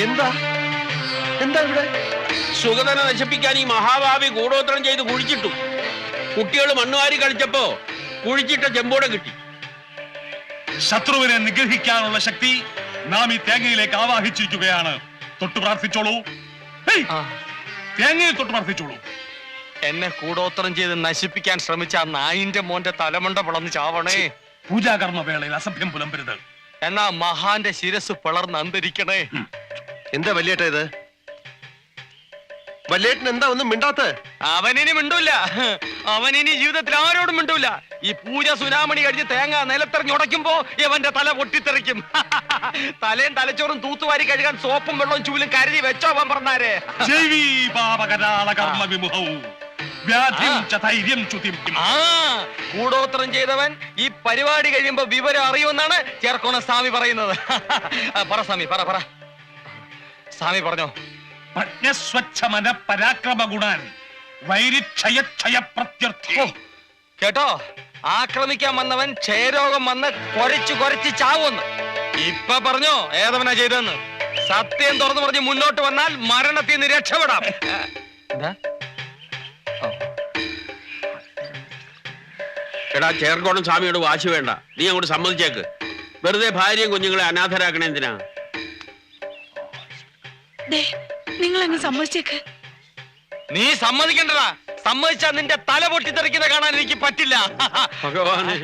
എന്താ എന്താ ഇവിടെ? സുഗതനെ നശിപ്പിക്കാൻ ഈ മഹാഭാവി ഗൂഢോത്രം ചെയ്ത് കുഴിച്ചിട്ടു. കുട്ടികൾ മണ്ണുവാരി കളിച്ചപ്പോ കുഴിച്ചിട്ട ചെമ്പോടെ കിട്ടി. ശത്രുവിനെ നിഗ്രഹിക്കാനുള്ള ശക്തി നാം ഈ തേങ്ങയിലേക്ക് ആവാഹിച്ചിരിക്കുകയാണ്. തൊട്ടു പ്രാർത്ഥിച്ചോളൂ. തേങ്ങയിൽ തൊട്ട് പ്രാർത്ഥിച്ചോളൂ. എന്നെ കൂടോത്രം ചെയ്ത് നശിപ്പിക്കാൻ ശ്രമിച്ച നായിന്റെ മോന്റെ തലമണ്ട പിളർന്ന് ചാവണേ. പൂജാകർമ്മ വേളയിൽ അസഭ്യം പുലമ്പരുത്. എന്നാ മഹാന്റെ ശിരസ് പിളർന്ന് അന്തരിക്കണേ. എന്താ വല്യേട്ട ഇത്? വല്യേട്ടൻ എന്താ ഒന്നും മിണ്ടാത്ത? അവനിനി മിണ്ടൂല. അവനിനി ജീവിതത്തിൽ ആരോടും മിണ്ടൂല. ഈ പൂജ സുനാമണി കഴിഞ്ഞ് തേങ്ങ നിലത്തെറിഞ്ഞുടയ്ക്കുമ്പോ ഇവന്റെ തല പൊട്ടിത്തെറിക്കും. തലയും തലച്ചോറും തൂത്തുവാരി കഴുകാൻ സോപ്പും വെള്ളവും ചൂലും കരുതി വെച്ചോ അവൻ പറഞ്ഞാരേ. കൂടോത്രം ചെയ്തവൻ ഈ പരിപാടി കഴിയുമ്പോ വിവരം അറിയുമെന്നാണ് ചേർക്കോണ സ്വാമി പറയുന്നത്. പറ സ്വാമി, പറ പറ സ്വാമി പറഞ്ഞോ. പ്രജ്ഞസ്വച്ഛമന പരാക്രമ ഗുണാൻ വൈരിക്ഷയക്ഷയ പ്രത്യർത്ഥി. കേട്ടോ, ആക്രമിക്കാൻ വന്നവൻ ക്ഷയരോഗം വന്ന് കൊരച്ചു ചാവുമെന്ന്. ഇപ്പൊ പറഞ്ഞോ ഏതവനാ ചെയ്തെന്ന്. സത്യം തുറന്നു പറഞ്ഞ് മുന്നോട്ട് വന്നാൽ മരണത്തിൽ നിന്ന് രക്ഷപ്പെടാം. എടാ, ചേർക്കോണം സ്വാമിയോട് വാശി വേണ്ട. നീ അങ്ങോട്ട് സമ്മതിച്ചേക്ക്. വെറുതെ ഭാര്യയും കുഞ്ഞുങ്ങളെ അനാഥരാക്കണേ എന്തിനാ? നിങ്ങൾ അങ്ങ് സമ്മതിച്ചേക്ക്. നീ സമ്മതിക്കണ്ടടാ. സമ്മതിച്ചാ നിന്റെ തല പൊട്ടിത്തെറിക്കുന്ന കാണാൻ എനിക്ക് പറ്റില്ല. ഭഗവാനെ,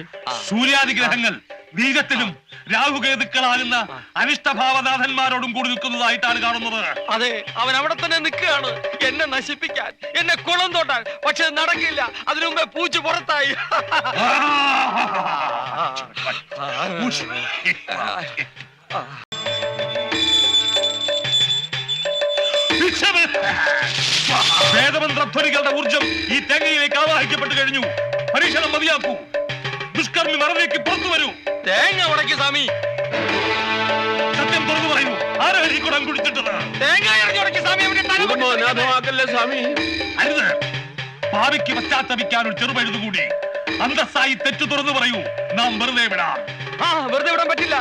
സൂര്യാദിഗ്രഹങ്ങൾ ബീജത്തിലും രാഹുകേതുക്കളാകുന്ന അനിഷ്ടഭാവനാഥന്മാരോടും കൂടി നിൽക്കുന്നതായിട്ടാണ് കാണുന്നത്. അതെ, അവൻ അവിടെ തന്നെ നിൽക്കുകയാണ് എന്നെ നശിപ്പിക്കാൻ, എന്നെ കുളം തോട്ടാൻ. പക്ഷെ നടക്കില്ല. അതിനു മുമ്പേ പൂച്ചു പുറത്തായി. വേദമന്ത്രധ്വനികളുടെ ഊർജം ഈ തേങ്ങയിലേക്ക് ആവാഹിക്കപ്പെട്ടു കഴിഞ്ഞു. പരീക്ഷണം മതിയാക്കൂ. ദുഷ്കർമ്മി മറവിലേക്ക് പുറത്തു വരൂ. തേങ്ങ ഉടക്കി സ്വാമി. സത്യം തുറന്നു പറയൂ. ആരാണ് ഈ കുടം കുടിച്ചിട്ടത്? തേങ്ങ ഇറങ്ങി സ്വാമി. കുടുംബം അനാഥമാക്കല്ലേ സ്വാമി. അരുത്. ഭാവിക്ക് പശ്ചാത്തപിക്കാൻ ഒരു ചെറുപഴുതുകൂടി. അന്തസ്സായി തെറ്റു തുറന്നു പറയൂ. നാം വെറുതെ വിടാം. വെറുതെ വിടാൻ പറ്റില്ല.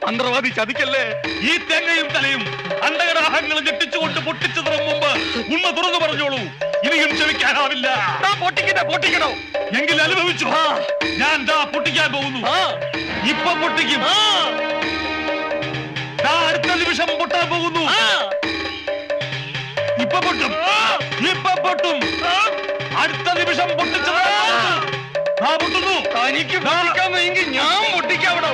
മന്ത്രവാദി ചതിക്കല്ലേ. ഈ തേങ്ങയും തലയും അണ്ടകടാഹങ്ങളും ഞെട്ടിച്ചുകൊണ്ട് പൊട്ടിച്ചതിന് മുമ്പ് ഉണ്മ തുറന്നു പറഞ്ഞോളൂ. ഇനിയും ക്ഷമിക്കാനാവില്ല. പൊട്ടിക്കണോ എങ്കിൽ അനുഭവിച്ചു. ഞാൻ പൊട്ടിക്കാൻ പോകുന്നു. ഇപ്പൊ പൊട്ടിക്കും. അടുത്ത നിമിഷം പൊട്ടാൻ പോകുന്നു. ഇപ്പൊ പൊട്ടും. അടുത്ത നിമിഷം പൊട്ടിച്ചത് പൊട്ടുന്നു. തനിക്ക് പൊട്ടിക്കാമെങ്കിൽ ഞാൻ പൊട്ടിക്കാവിടോ.